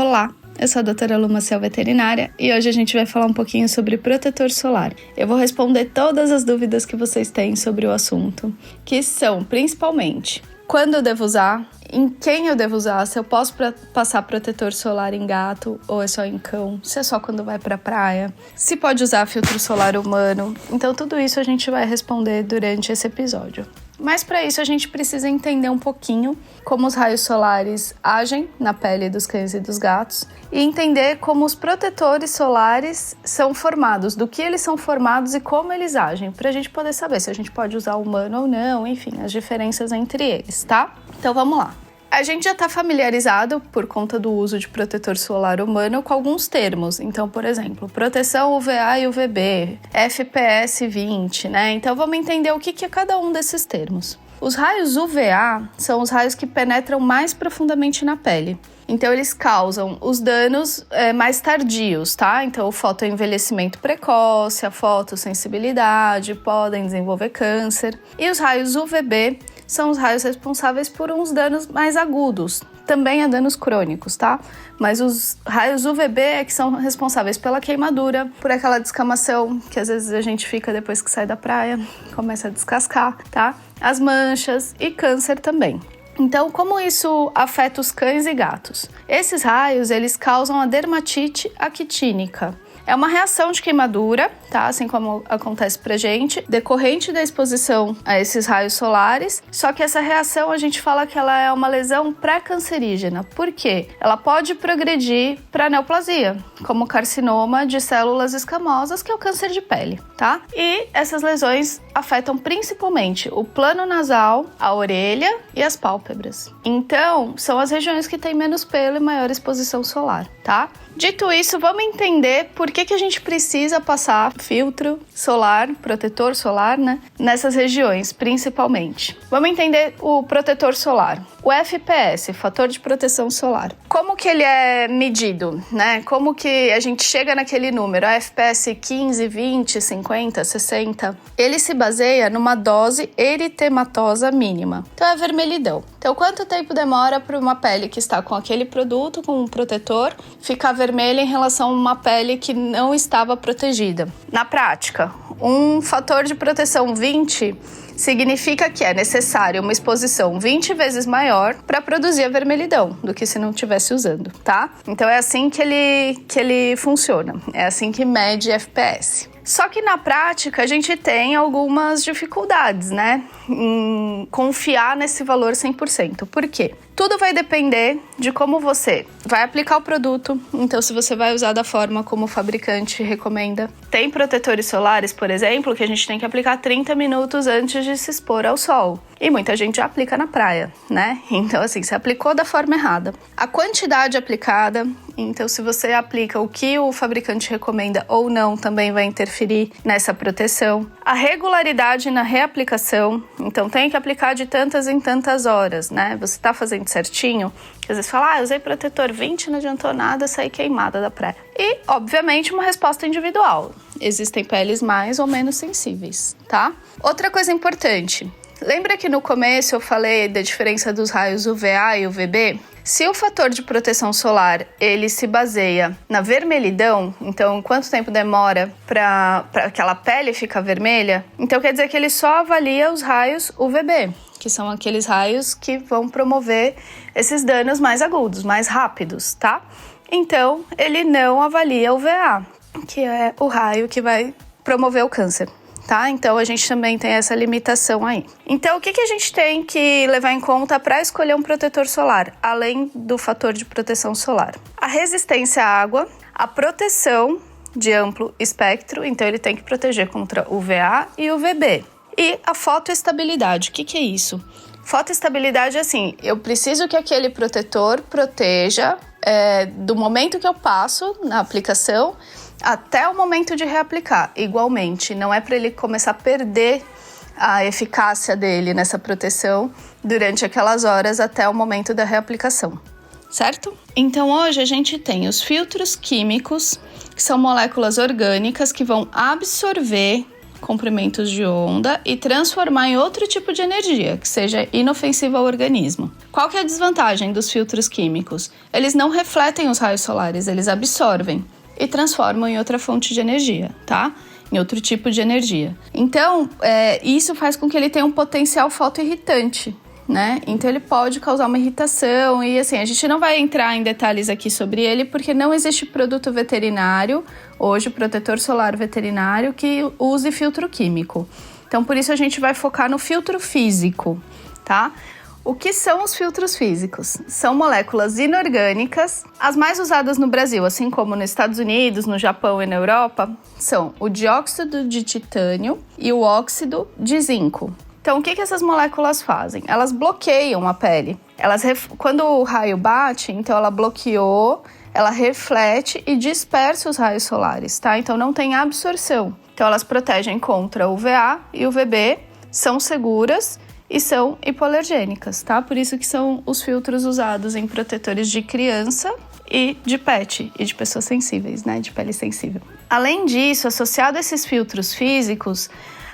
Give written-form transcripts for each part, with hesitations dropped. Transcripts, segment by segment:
Olá, eu sou a doutora Lu Maciel, veterinária, e hoje a gente vai falar um pouquinho sobre protetor solar. Eu vou responder todas as dúvidas que vocês têm sobre o assunto, que são principalmente quando eu devo usar, em quem eu devo usar, se eu posso passar protetor solar em gato ou é só em cão, se é só quando vai pra praia, se pode usar filtro solar humano. Então tudo isso a gente vai responder durante esse episódio. Mas para isso a gente precisa entender um pouquinho como os raios solares agem na pele dos cães e dos gatos e entender como os protetores solares são formados, do que eles são formados e como eles agem, para a gente poder saber se a gente pode usar humano ou não, enfim, as diferenças entre eles, tá? Então vamos lá. A gente já está familiarizado, por conta do uso de protetor solar humano, com alguns termos. Então, por exemplo, proteção UVA e UVB, FPS 20, né? Então, vamos entender o que é cada um desses termos. Os raios UVA são os raios que penetram mais profundamente na pele. Então, eles causam os danos mais tardios, tá? Então, o fotoenvelhecimento precoce, a fotossensibilidade, podem desenvolver câncer. E os raios UVB são os raios responsáveis por uns danos mais agudos. Também há danos crônicos, tá? Mas os raios UVB é que são responsáveis pela queimadura, por aquela descamação que às vezes a gente fica depois que sai da praia, começa a descascar, tá? As manchas e câncer também. Então, como isso afeta os cães e gatos? Esses raios, eles causam a dermatite actínica. É uma reação de queimadura, tá? Assim como acontece pra gente, decorrente da exposição a esses raios solares. Só que essa reação a gente fala que ela é uma lesão pré-cancerígena. Por quê? Ela pode progredir para neoplasia, como carcinoma de células escamosas, que é o câncer de pele, tá? E essas lesões afetam principalmente o plano nasal, a orelha e as pálpebras. Então, são as regiões que têm menos pelo e maior exposição solar, tá? Dito isso, vamos entender por que a gente precisa passar filtro solar, protetor solar, né? Nessas regiões, principalmente. Vamos entender o protetor solar. O FPS, fator de proteção solar. Como que ele é medido, né? Como que a gente chega naquele número? A FPS 15, 20, 50, 60? Ele se baseia numa dose eritematosa mínima. Então é a vermelhidão. Então quanto tempo demora para uma pele que está com aquele produto, com um protetor, ficar vermelha em relação a uma pele que não estava protegida? Na prática, um fator de proteção 20 significa que é necessário uma exposição 20 vezes maior para produzir a vermelhidão do que se não estivesse usando, tá? Então é assim que ele funciona, é assim que mede FPS. Só que na prática a gente tem algumas dificuldades, né, em confiar nesse valor 100%. Por quê? Tudo vai depender de como você vai aplicar o produto, então se você vai usar da forma como o fabricante recomenda. Tem protetores solares, por exemplo, que a gente tem que aplicar 30 minutos antes de se expor ao sol. E muita gente já aplica na praia, né? Então assim, você aplicou da forma errada. A quantidade aplicada, então se você aplica o que o fabricante recomenda ou não, também vai interferir nessa proteção. A regularidade na reaplicação, então tem que aplicar de tantas em tantas horas, né? Você tá fazendo certinho, às vezes fala, usei protetor 20, não adiantou nada, saí queimada da praia. E, obviamente, uma resposta individual. Existem peles mais ou menos sensíveis, tá? Outra coisa importante, lembra que no começo eu falei da diferença dos raios UVA e UVB? Se o fator de proteção solar, ele se baseia na vermelhidão, então quanto tempo demora para aquela pele ficar vermelha, então quer dizer que ele só avalia os raios UVB, que são aqueles raios que vão promover esses danos mais agudos, mais rápidos, tá? Então, ele não avalia o VA, que é o raio que vai promover o câncer, tá? Então, a gente também tem essa limitação aí. Então, o que a gente tem que levar em conta para escolher um protetor solar, além do fator de proteção solar? A resistência à água, a proteção de amplo espectro, então ele tem que proteger contra UVA e UVB. E a fotoestabilidade, o que é isso? Fotoestabilidade é assim, eu preciso que aquele protetor proteja do momento que eu passo na aplicação até o momento de reaplicar, igualmente. Não é para ele começar a perder a eficácia dele nessa proteção durante aquelas horas até o momento da reaplicação, certo? Então hoje a gente tem os filtros químicos, que são moléculas orgânicas que vão absorver comprimentos de onda e transformar em outro tipo de energia, que seja inofensiva ao organismo. Qual que é a desvantagem dos filtros químicos? Eles não refletem os raios solares, eles absorvem e transformam em outra fonte de energia, tá? Em outro tipo de energia. Então, isso faz com que ele tenha um potencial fotoirritante, né? Então ele pode causar uma irritação e assim, a gente não vai entrar em detalhes aqui sobre ele porque não existe produto veterinário, hoje protetor solar veterinário que use filtro químico. Então por isso a gente vai focar no filtro físico, tá? O que são os filtros físicos? São moléculas inorgânicas. As mais usadas no Brasil, assim como nos Estados Unidos, no Japão e na Europa, são o dióxido de titânio e o óxido de zinco. Então, o que essas moléculas fazem? Elas bloqueiam a pele. Quando o raio bate, então ela bloqueou, ela reflete e dispersa os raios solares, tá? Então, não tem absorção. Então, elas protegem contra UVA e UVB, são seguras e são hipoalergênicas, tá? Por isso que são os filtros usados em protetores de criança e de pet, e de pessoas sensíveis, né? De pele sensível. Além disso, associado a esses filtros físicos,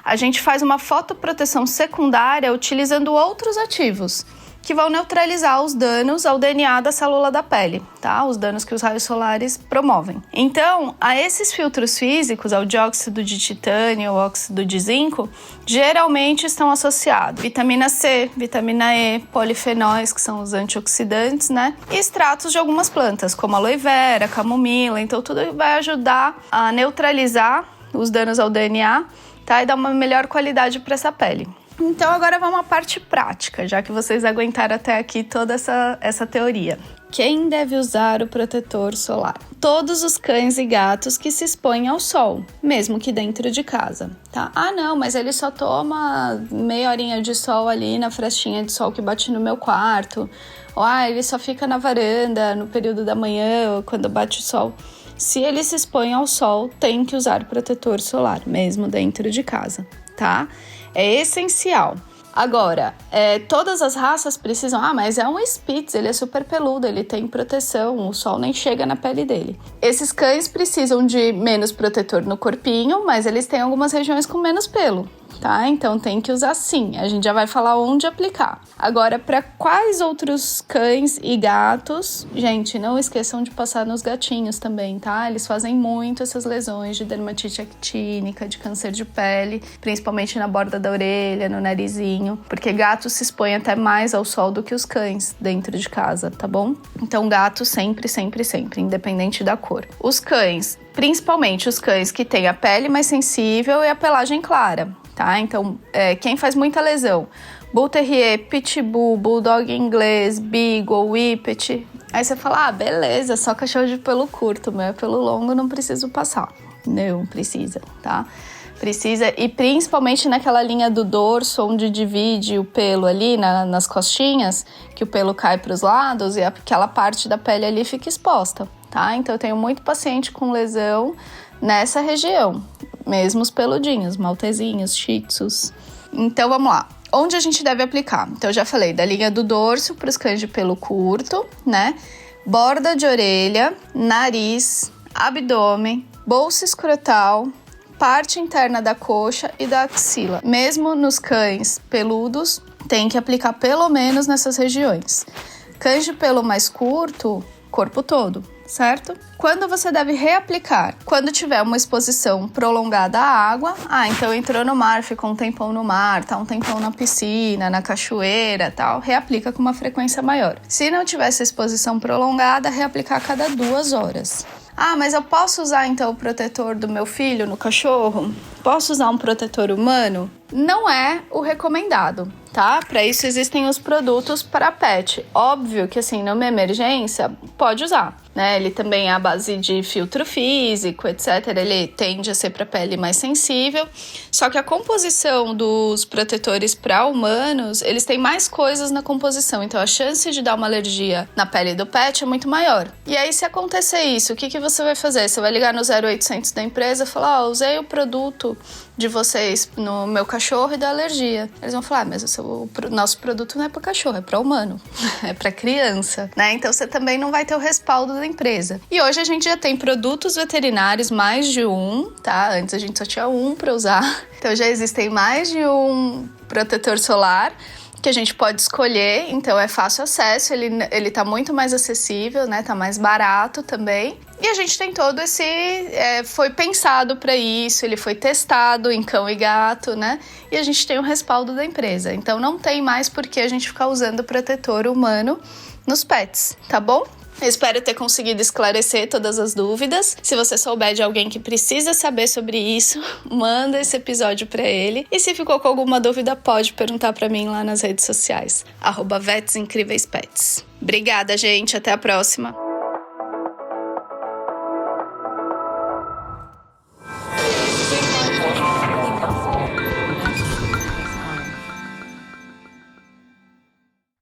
a gente faz uma fotoproteção secundária utilizando outros ativos que vão neutralizar os danos ao DNA da célula da pele, tá? Os danos que os raios solares promovem. Então, a esses filtros físicos, ao dióxido de titânio, ao óxido de zinco, geralmente estão associados vitamina C, vitamina E, polifenóis, que são os antioxidantes, né? E extratos de algumas plantas, como aloe vera, camomila. Então, tudo vai ajudar a neutralizar os danos ao DNA, tá? E dar uma melhor qualidade para essa pele. Então agora vamos à parte prática, já que vocês aguentaram até aqui toda essa teoria. Quem deve usar o protetor solar? Todos os cães e gatos que se expõem ao sol, mesmo que dentro de casa, tá? Ah não, mas ele só toma meia horinha de sol ali na frestinha de sol que bate no meu quarto. Ou ele só fica na varanda no período da manhã, quando bate o sol. Se ele se expõe ao sol, tem que usar protetor solar, mesmo dentro de casa, tá? É essencial. Agora, todas as raças precisam... mas é um Spitz, ele é super peludo, ele tem proteção, o sol nem chega na pele dele. Esses cães precisam de menos protetor no corpinho, mas eles têm algumas regiões com menos pelo, tá? Então tem que usar sim, a gente já vai falar onde aplicar. Agora, para quais outros cães e gatos? Gente, não esqueçam de passar nos gatinhos também, tá? Eles fazem muito essas lesões de dermatite actínica, de câncer de pele, principalmente na borda da orelha, no narizinho, porque gatos se expõem até mais ao sol do que os cães dentro de casa, tá bom? Então gato sempre, sempre, sempre, independente da cor. Os cães, principalmente os cães que têm a pele mais sensível e a pelagem clara, tá? Então, quem faz muita lesão, Bull Terrier, Pitbull, Bulldog inglês, Beagle, Whippet. Aí você fala, beleza, só cachorro de pelo curto, meu pelo longo não preciso passar. Não precisa, tá? Precisa, e principalmente naquela linha do dorso, onde divide o pelo ali, nas costinhas, que o pelo cai para os lados e aquela parte da pele ali fica exposta, tá? Então eu tenho muito paciente com lesão nessa região, mesmo os peludinhos, maltezinhos, shih tzus. Então vamos lá. Onde a gente deve aplicar? Então eu já falei da linha do dorso para os cães de pelo curto, né? Borda de orelha, nariz, abdômen, bolsa escrotal, parte interna da coxa e da axila. Mesmo nos cães peludos, tem que aplicar pelo menos nessas regiões. Cães de pelo mais curto, corpo todo, certo? Quando você deve reaplicar? Quando tiver uma exposição prolongada à água. Então entrou no mar, ficou um tempão no mar, tá um tempão na piscina, na cachoeira, tal, reaplica com uma frequência maior. Se não tiver essa exposição prolongada, reaplicar a cada 2 horas. Mas eu posso usar então o protetor do meu filho no cachorro? Posso usar um protetor humano? Não é o recomendado, tá? Para isso existem os produtos para pet. Óbvio que assim, numa emergência, pode usar, né? Ele também é à base de filtro físico, etc. Ele tende a ser para pele mais sensível. Só que a composição dos protetores para humanos, eles têm mais coisas na composição. Então a chance de dar uma alergia na pele do pet é muito maior. E aí, se acontecer isso, o que você vai fazer? Você vai ligar no 0800 da empresa e falar, usei o produto de vocês no meu cachorro e dá alergia. Eles vão falar, mas o nosso produto não é para cachorro, é para humano, é para criança, né? Então você também não vai ter o respaldo da pela empresa. E hoje a gente já tem produtos veterinários, mais de um, tá? Antes a gente só tinha um para usar. Então já existem mais de um protetor solar que a gente pode escolher, então é fácil acesso, ele tá muito mais acessível, né? Tá mais barato também. E a gente tem todo esse... foi pensado para isso, ele foi testado em cão e gato, né? E a gente tem o respaldo da empresa. Então não tem mais por que a gente ficar usando protetor humano nos pets, tá bom? Eu espero ter conseguido esclarecer todas as dúvidas. Se você souber de alguém que precisa saber sobre isso, manda esse episódio para ele. E se ficou com alguma dúvida, pode perguntar para mim lá nas redes sociais. @VetsIncríveisPets. Obrigada, gente. Até a próxima.